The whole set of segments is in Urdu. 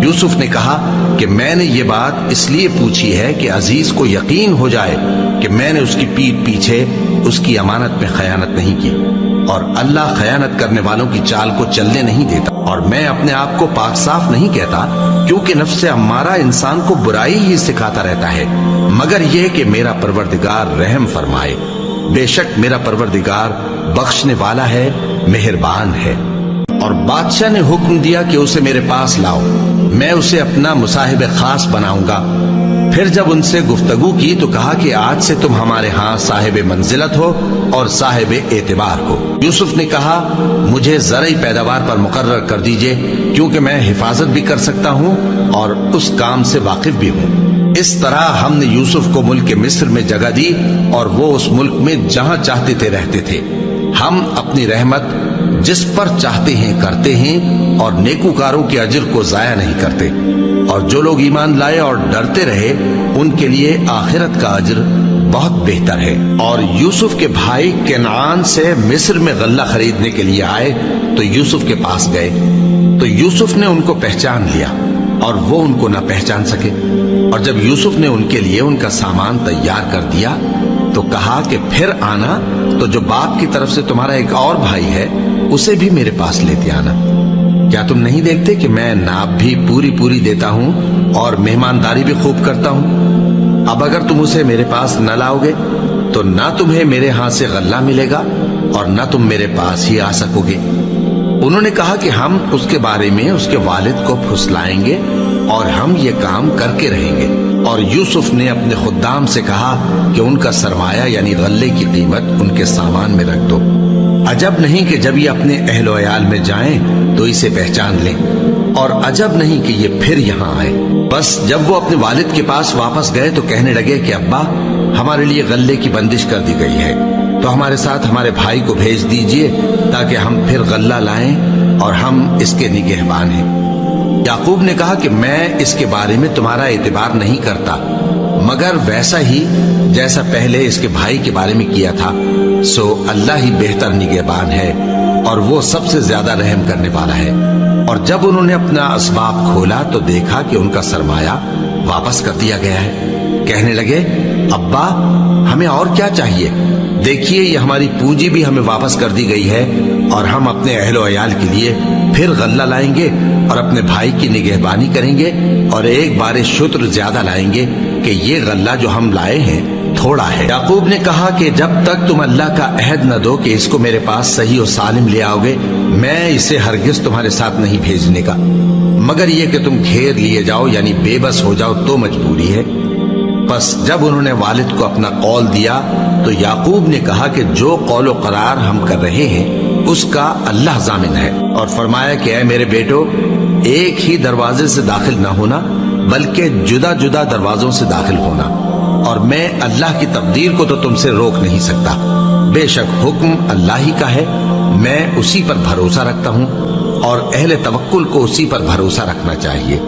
یوسف نے کہا کہ میں نے یہ بات اس لیے پوچھی ہے کہ عزیز کو یقین ہو جائے کہ میں نے اس کی پیٹھ پیچھے اس کی امانت میں خیانت نہیں کی، اور اللہ خیانت کرنے والوں کی چال کو چلنے نہیں دیتا، اور میں اپنے آپ کو پاک صاف نہیں کہتا، کیونکہ نفس امارہ انسان کو برائی ہی سکھاتا رہتا ہے، مگر یہ کہ میرا پروردگار رحم فرمائے، بے شک میرا پروردگار بخشنے والا ہے، مہربان ہے۔ اور بادشاہ نے حکم دیا کہ اسے میرے پاس لاؤ، میں اسے اپنا مصاحب خاص بناؤں گا۔ پھر جب ان سے گفتگو کی تو کہا کہ آج سے تم ہمارے ہاں صاحب منزلت ہو اور صاحب اعتبار ہو۔ یوسف نے کہا مجھے زرعی پیداوار پر مقرر کر دیجئے، کیونکہ میں حفاظت بھی کر سکتا ہوں اور اس کام سے واقف بھی ہوں۔ اس طرح ہم نے یوسف کو ملک مصر میں جگہ دی، اور وہ اس ملک میں جہاں چاہتے تھے رہتے تھے۔ ہم اپنی رحمت جس پر چاہتے ہیں کرتے ہیں، اور نیکوکاروں کے اجر کو ضائع نہیں کرتے، اور جو لوگ ایمان لائے اور ڈرتے رہے ان کے لیے آخرت کا اجر بہت بہتر ہے۔ اور یوسف کے بھائی کنعان سے مصر میں غلہ خریدنے کے لیے آئے تو یوسف کے پاس گئے، تو یوسف نے ان کو پہچان لیا اور وہ ان کو نہ پہچان سکے۔ اور جب یوسف نے ان کے لیے ان کا سامان تیار کر دیا تو کہا کہ پھر آنا تو جو باپ کی طرف سے تمہارا ایک اور بھائی ہے اسے بھی میرے پاس لیتے آنا۔ کیا تم نہیں دیکھتے کہ میں ناب بھی پوری پوری دیتا ہوں اور مہمانداری بھی خوب کرتا ہوں؟ اب اگر تم اسے میرے پاس نہ لاؤ گے تو نہ تمہیں میرے ہاں سے غلہ ملے گا اور نہ تم میرے پاس ہی آ سکو گے۔ انہوں نے کہا کہ ہم اس کے بارے میں اس کے والد کو پھسلائیں گے اور ہم یہ کام کر کے رہیں گے۔ اور یوسف نے اپنے خدام سے کہا کہ ان کا سرمایہ یعنی غلے کی قیمت ان کے سامان میں رکھ دو۔ عجب نہیں کہ جب یہ اپنے اہل و عیال میں جائیں تو اسے پہچان لیں، اور عجب نہیں کہ یہ پھر یہاں آئے۔ بس جب وہ اپنے والد کے پاس واپس گئے تو کہنے لگے کہ ابا ہمارے لیے غلے کی بندش کر دی گئی ہے، تو ہمارے ساتھ ہمارے بھائی کو بھیج دیجئے تاکہ ہم پھر غلہ لائیں اور ہم اس کے نگہبان ہیں۔ یعقوب نے کہا کہ میں اس کے بارے میں تمہارا اعتبار نہیں کرتا، مگر ویسا ہی جیسا پہلے اس کے بھائی کے بارے میں کیا تھا، سو اللہ ہی بہتر نگہبان ہے اور وہ سب سے زیادہ رحم کرنے والا ہے۔ اور جب انہوں نے اپنا اسباب کھولا تو دیکھا کہ ان کا سرمایہ واپس کر دیا گیا ہے۔ کہنے لگے ابا ہمیں اور کیا چاہیے، دیکھیے یہ ہماری پونجی بھی ہمیں واپس کر دی گئی ہے، اور ہم اپنے اہل و عیال کے لیے پھر غلہ لائیں گے اور اپنے بھائی کی نگہبانی کریں گے، اور ایک بار شتر زیادہ لائیں گے کہ یہ غلہ جو ہم لائے ہیں تھوڑا ہے۔ یعقوب نے کہا کہ جب تک تم اللہ کا عہد نہ دو کہ اس کو میرے پاس صحیح و سالم لے آؤ گے، میں اسے ہرگز تمہارے ساتھ نہیں بھیجنے کا، مگر یہ کہ تم گھیر لیے جاؤ یعنی بے بس ہو جاؤ تو مجبوری ہے۔ پس جب انہوں نے والد کو اپنا قول دیا تو یعقوب نے کہا کہ جو قول و قرار ہم کر رہے ہیں اس کا اللہ ضامن ہے، اور فرمایا کہ اے میرے بیٹو ایک ہی دروازے سے داخل نہ ہونا بلکہ جدا جدا دروازوں سے داخل ہونا، اور میں اللہ کی تقدیر کو تو تم سے روک نہیں سکتا، بے شک حکم اللہ ہی کا ہے، میں اسی پر بھروسہ رکھتا ہوں، اور اہل توکل کو اسی پر بھروسہ رکھنا چاہیے۔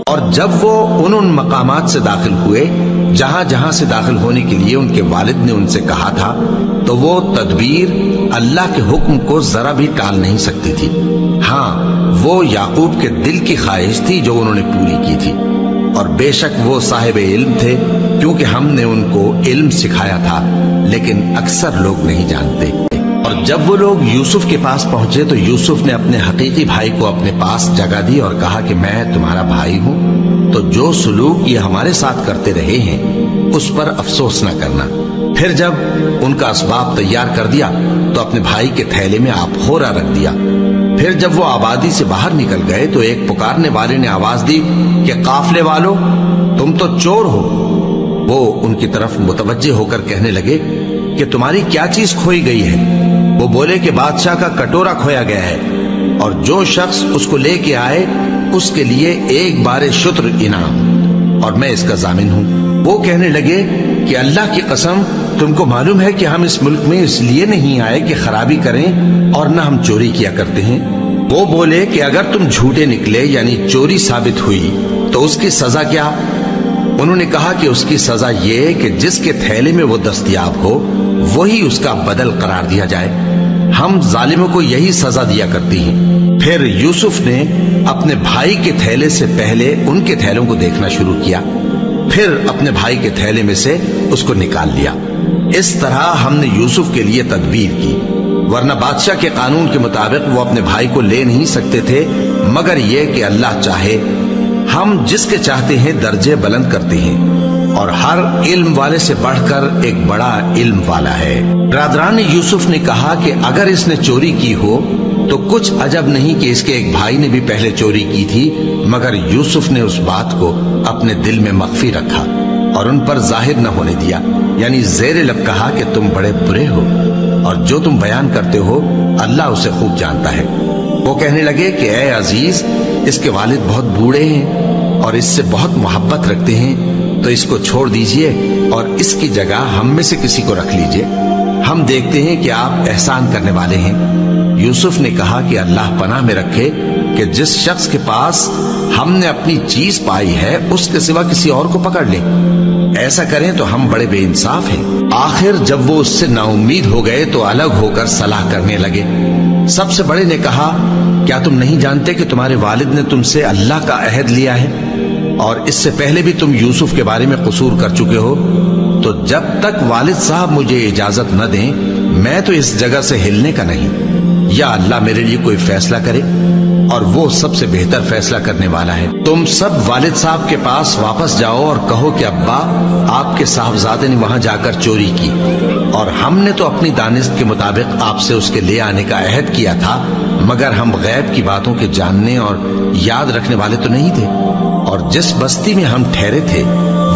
اور جب وہ ان مقامات سے داخل ہوئے جہاں جہاں سے داخل ہونے کے لیے ان کے والد نے ان سے کہا تھا تو وہ تدبیر اللہ کے حکم کو ذرا بھی ٹال نہیں سکتی تھی۔ ہاں وہ یعقوب کے دل کی خواہش تھی جو انہوں نے پوری کی تھی، اور بے شک وہ صاحب علم تھے کیونکہ ہم نے ان کو علم سکھایا تھا، لیکن اکثر لوگ نہیں جانتے۔ اور جب وہ لوگ یوسف کے پاس پہنچے تو یوسف نے اپنے حقیقی بھائی کو اپنے پاس جگہ دی اور کہا کہ میں تمہارا بھائی ہوں، تو جو سلوک یہ ہمارے ساتھ کرتے رہے ہیں اس پر افسوس نہ کرنا۔ پھر جب ان کا اسباب تیار کر دیا تو اپنے بھائی کے تھیلے میں آبخورا رکھ دیا۔ پھر جب وہ آبادی سے باہر نکل گئے تو ایک پکارنے والے نے آواز دی کہ قافلے والو تم تو چور ہو۔ وہ ان کی طرف متوجہ ہو کر کہنے لگے کہ تمہاری کیا چیز کھوئی گئی ہے؟ وہ بولے کہ بادشاہ کا کٹورا کھویا گیا ہے، اور جو شخص اس کو لے کے آئے اس کے لیے ایک بار شتر انعام، اور میں اس کا ضامن ہوں۔ وہ کہنے لگے کہ اللہ کی قسم تم کو معلوم ہے کہ ہم اس ملک میں اس لیے نہیں آئے کہ خرابی کریں اور نہ ہم چوری کیا کرتے ہیں۔ وہ بولے کہ اگر تم جھوٹے نکلے یعنی چوری ثابت ہوئی تو اس کی سزا کیا؟ انہوں نے کہا کہ اس کی سزا یہ کہ جس کے تھیلے میں وہ دستیاب ہو وہی اس کا بدل قرار دیا جائے، ہم ظالموں کو یہی سزا دیا کرتی ہیں۔ پھر یوسف نے اپنے بھائی کے تھیلے سے پہلے ان کے تھیلوں کو دیکھنا شروع کیا، پھر اپنے بھائی کے تھیلے میں سے اس کو نکال لیا۔ اس طرح ہم نے یوسف کے لیے تدبیر کی، ورنہ بادشاہ کے قانون کے مطابق وہ اپنے بھائی کو لے نہیں سکتے تھے، مگر یہ کہ اللہ چاہے۔ ہم جس کے چاہتے ہیں درجے بلند کرتے ہیں، اور ہر علم والے سے بڑھ کر ایک بڑا علم والا ہے۔ برادران یوسف نے کہا کہ اگر اس نے چوری کی ہو تو کچھ عجب نہیں کہ اس کے ایک بھائی نے بھی پہلے چوری کی تھی، مگر یوسف نے اس بات کو اپنے دل میں مخفی رکھا اور ان پر ظاہر نہ ہونے دیا، یعنی زیر لب کہا کہ تم بڑے برے ہو، اور جو تم بیان کرتے ہو اللہ اسے خوب جانتا ہے۔ وہ کہنے لگے کہ اے عزیز، اس کے والد بہت بوڑھے ہیں اور اس سے بہت محبت رکھتے ہیں، تو اس کو چھوڑ دیجئے اور اس کی جگہ ہم میں سے کسی کو رکھ لیجئے، ہم دیکھتے ہیں کہ آپ احسان کرنے والے ہیں۔ یوسف نے کہا کہ اللہ پناہ میں رکھے کہ جس شخص کے پاس ہم نے اپنی چیز پائی ہے اس کے سوا کسی اور کو پکڑ لیں، ایسا کریں تو ہم بڑے بے انصاف ہیں۔ آخر جب وہ اس سے نا امید ہو گئے تو الگ ہو کر صلاح کرنے لگے۔ سب سے بڑے نے کہا، کیا تم نہیں جانتے کہ تمہارے والد نے تم سے اللہ کا عہد لیا ہے، اور اس سے پہلے بھی تم یوسف کے بارے میں قصور کر چکے ہو؟ تو جب تک والد صاحب مجھے اجازت نہ دیں میں تو اس جگہ سے ہلنے کا نہیں، یا اللہ میرے لیے کوئی فیصلہ کرے، اور وہ سب سے بہتر فیصلہ کرنے والا ہے۔ تم سب والد صاحب کے پاس واپس جاؤ اور کہو کہ ابا، آپ کے صاحبزادے نے وہاں جا کر چوری کی، اور ہم نے تو اپنی دانست کے مطابق آپ سے اس کے لے آنے کا عہد کیا تھا، مگر ہم غیب کی باتوں کے جاننے اور یاد رکھنے والے تو نہیں تھے، اور جس بستی میں ہم ٹھہرے تھے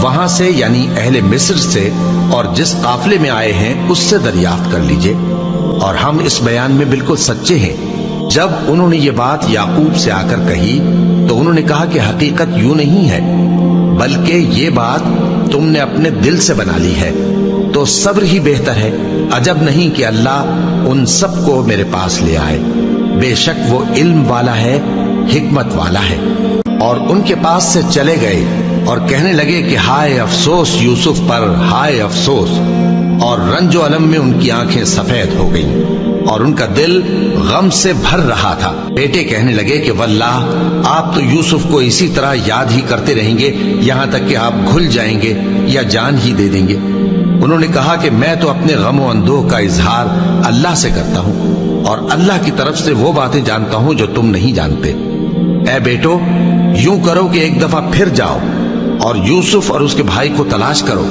وہاں سے، یعنی اہل مصر سے، اور جس قافلے میں آئے ہیں اس سے دریافت کر لیجئے، اور ہم اس بیان میں بالکل سچے ہیں۔ جب انہوں نے یہ بات یعقوب سے آ کر کہی تو انہوں نے کہا کہ حقیقت یوں نہیں ہے، بلکہ یہ بات تم نے اپنے دل سے بنا لی ہے، تو صبر ہی بہتر ہے۔ عجب نہیں کہ اللہ ان سب کو میرے پاس لے آئے، بے شک وہ علم والا ہے، حکمت والا ہے۔ اور ان کے پاس سے چلے گئے اور کہنے لگے کہ ہائے افسوس یوسف پر، ہائے افسوس، اور رنج و الم میں ان کی آنکھیں سفید ہو گئیں اور ان کا دل غم سے بھر رہا تھا۔ بیٹے کہنے لگے کہ واللہ آپ تو یوسف کو اسی طرح یاد ہی کرتے رہیں گے یہاں تک کہ آپ گھل جائیں گے یا جان ہی دے دیں گے۔ انہوں نے کہا کہ میں تو اپنے غم و اندوہ کا اظہار اللہ سے کرتا ہوں، اور اللہ کی طرف سے وہ باتیں جانتا ہوں جو تم نہیں جانتے۔ اے بیٹو، یوں کرو کہ ایک دفعہ پھر جاؤ اور یوسف اور اس کے بھائی کو تلاش کرو،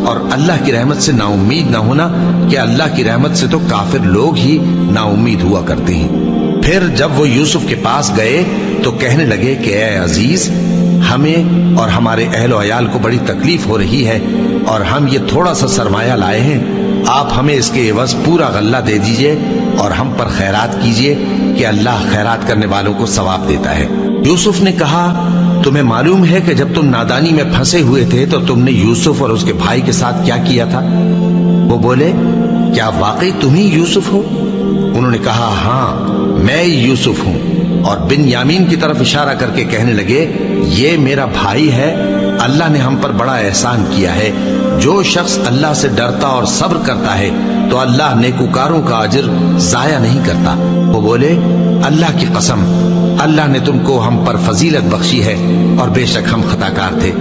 اور اللہ کی رحمت سے نا امید نہ ہونا کہ اللہ کی رحمت سے تو کافر لوگ ہی نا امید ہوا کرتے ہیں۔ پھر جب وہ یوسف کے پاس گئے تو کہنے لگے کہ اے عزیز، ہمیں اور ہمارے اہل و عیال کو بڑی تکلیف ہو رہی ہے، اور ہم یہ تھوڑا سا سرمایہ لائے ہیں، آپ ہمیں اس کے عوض پورا غلہ دے دیجئے اور ہم پر خیرات کیجئے کہ اللہ خیرات کرنے والوں کو ثواب دیتا ہے۔ یوسف نے کہا، تمہیں معلوم ہے کہ جب تم نادانی میں پھنسے ہوئے تھے تو تم نے یوسف اور اس کے بھائی کے ساتھ کیا کیا تھا؟ وہ بولے، کیا واقعی تم ہی یوسف ہو؟ انہوں نے کہا، ہاں میں یوسف ہوں، اور بن یامین کی طرف اشارہ کر کے کہنے لگے، یہ میرا بھائی ہے، اللہ نے ہم پر بڑا احسان کیا ہے۔ جو شخص اللہ سے ڈرتا اور صبر کرتا ہے تو اللہ نیکوکاروں کا اجر ضائع نہیں کرتا۔ وہ بولے، اللہ کی قسم، اللہ نے تم کو ہم پر فضیلت بخشی ہے، اور بے شک ہم خطا کار تھے۔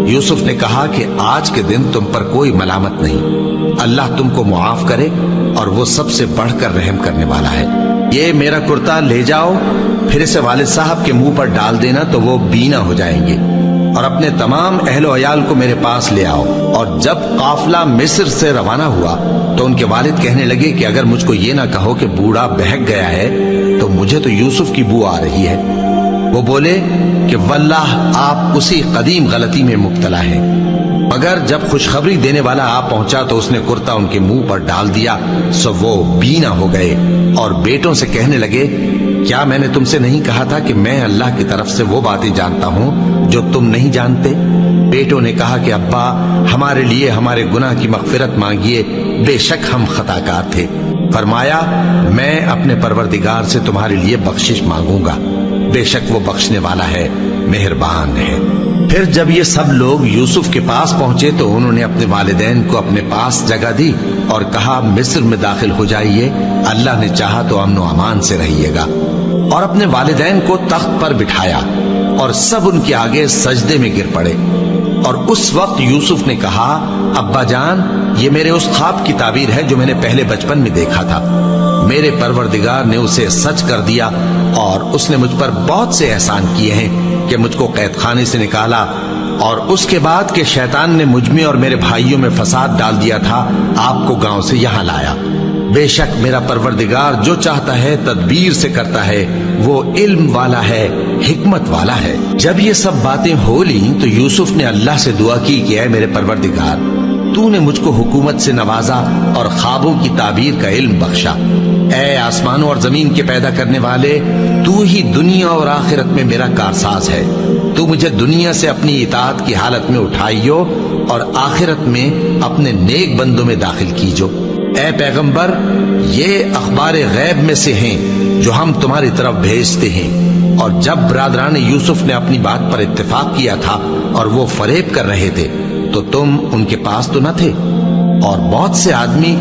یوسف نے کہا کہ آج کے دن تم پر کوئی ملامت نہیں، اللہ تم کو معاف کرے، اور وہ سب سے بڑھ کر رحم کرنے والا ہے۔ یہ میرا کرتا لے جاؤ، پھر اسے والد صاحب کے منہ پر ڈال دینا تو وہ بینا ہو جائیں گے، اور اپنے تمام اہل و عیال کو میرے پاس لے آؤ۔ اور جب قافلہ مصر سے روانہ ہوا تو ان کے والد کہنے لگے کہ اگر مجھ کو یہ نہ کہو کہ بوڑھا بہک گیا ہے تو مجھے تو یوسف کی بو آ رہی ہے۔ وہ بولے کہ واللہ آپ اسی قدیم غلطی میں مبتلا ہیں۔ مگر جب خوشخبری دینے والا آ پہنچا تو اس نے کرتا ان کے منہ پر ڈال دیا، سو وہ بینا ہو گئے، اور بیٹوں سے کہنے لگے، کیا میں نے تم سے نہیں کہا تھا کہ میں اللہ کی طرف سے وہ باتیں جانتا ہوں جو تم نہیں جانتے؟ بیٹوں نے کہا کہ ابا، ہمارے لیے ہمارے گناہ کی مغفرت مانگیے، بے شک ہم خطا کار تھے۔ فرمایا، میں اپنے پروردگار سے تمہارے لیے بخشش مانگوں گا، بے شک وہ بخشنے والا ہے، مہربان ہے۔ پھر جب یہ سب لوگ یوسف کے پاس پہنچے تو انہوں نے اپنے والدین کو اپنے پاس جگہ دی اور کہا، مصر میں داخل ہو جائیے، اللہ نے چاہا تو امن و امان سے رہیے گا۔ اور اپنے والدین کو تخت پر بٹھایا اور سب ان کے آگے سجدے میں گر پڑے۔ اور اس وقت یوسف نے کہا، ابا جان، یہ میرے اس خواب کی تعبیر ہے جو میں نے پہلے بچپن میں دیکھا تھا۔ میرے پروردگار نے اسے سچ کر دیا اور اس نے مجھ پر بہت سے احسان کیے ہیں کہ مجھ کو قید خانے سے نکالا، اور اس کے بعد کہ شیطان نے مجھ میں اور میرے بھائیوں میں فساد ڈال دیا تھا، آپ کو گاؤں سے یہاں لایا۔ بے شک میرا پروردگار جو چاہتا ہے تدبیر سے کرتا ہے، وہ علم والا ہے، حکمت والا ہے۔ جب یہ سب باتیں ہو لیں تو یوسف نے اللہ سے دعا کی کہ اے میرے پروردگار، تو نے مجھ کو حکومت سے نوازا اور خوابوں کی تعبیر کا علم بخشا۔ اے آسمانوں اور زمین کے پیدا کرنے والے، تو ہی دنیا اور آخرت میں میرا کارساز ہے۔ تو مجھے دنیا سے اپنی اطاعت کی حالت میں اٹھائیو اور آخرت میں اپنے نیک بندوں میں داخل کیجو۔ اے پیغمبر، یہ اخبار غیب میں سے ہیں جو ہم تمہاری طرف بھیجتے ہیں۔ اور جب برادران یوسف نے اپنی بات پر اتفاق کیا تھا اور وہ فریب کر رہے تھے تو تم ان کے پاس تو نہ تھے، اور بہت سے آدمی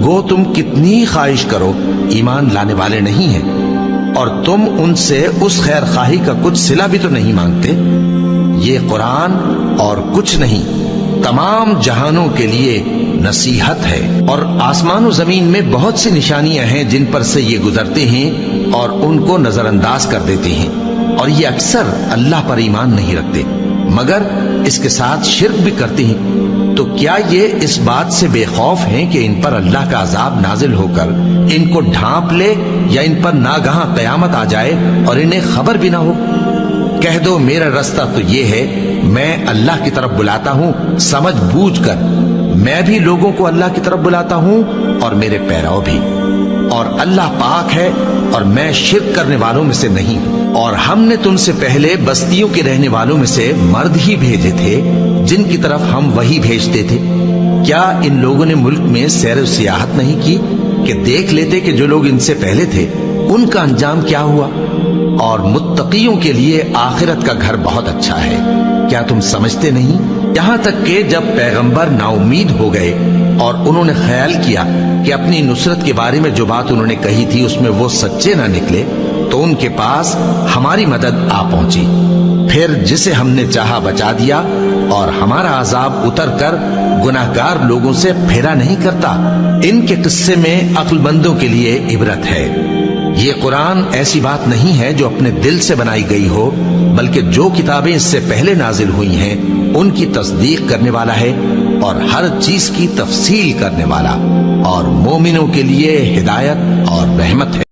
گو تم کتنی خواہش کرو ایمان لانے والے نہیں ہیں، اور تم ان سے اس خیر خواہی کا کچھ صلہ بھی تو نہیں مانگتے۔ یہ قرآن اور کچھ نہیں تمام جہانوں کے لیے نصیحت ہے، اور آسمان و زمین میں بہت سی نشانیاں ہیں جن پر سے یہ گزرتے ہیں اور ان کو نظر انداز کر دیتے ہیں، اور یہ اکثر اللہ پر ایمان نہیں رکھتے مگر اس کے ساتھ شرک بھی کرتے ہیں۔ تو کیا یہ اس بات سے بے خوف ہیں کہ ان پر اللہ کا عذاب نازل ہو کر ان کو ڈھانپ لے، یا ان پر ناگہاں قیامت آ جائے اور انہیں خبر بھی نہ ہو؟ کہہ دو میرا رستہ تو یہ ہے، میں اللہ کی طرف بلاتا ہوں سمجھ بوجھ کر، میں بھی لوگوں کو اللہ کی طرف بلاتا ہوں اور میرے پیرو بھی، اور اللہ پاک ہے اور میں شرک کرنے والوں میں سے نہیں۔ اور ہم نے تم سے پہلے بستیوں کے رہنے والوں میں سے مرد ہی بھیجے تھے جن کی طرف ہم وہی بھیجتے تھے۔ کیا ان لوگوں نے ملک میں سیر و سیاحت نہیں کی کہ دیکھ لیتے کہ جو لوگ ان سے پہلے تھے ان کا انجام کیا ہوا؟ اور متقیوں کے لیے آخرت کا گھر بہت اچھا ہے، کیا تم سمجھتے نہیں؟ یہاں تک کہ جب پیغمبر نا امید ہو گئے اور انہوں نے خیال کیا کہ اپنی نصرت کے بارے میں جو بات انہوں نے کہی تھی اس میں وہ سچے نہ نکلے، تو ان کے پاس ہماری مدد آ پہنچی۔ پھر جسے ہم نے چاہا بچا دیا، اور ہمارا عذاب اتر کر گناہگار لوگوں سے پھیرا نہیں کرتا۔ ان کے قصے میں عقل مندوں کے لیے عبرت ہے۔ یہ قرآن ایسی بات نہیں ہے جو اپنے دل سے بنائی گئی ہو، بلکہ جو کتابیں اس سے پہلے نازل ہوئی ہیں ان کی تصدیق کرنے والا ہے اور ہر چیز کی تفصیل کرنے والا، اور مومنوں کے لیے ہدایت اور رحمت ہے۔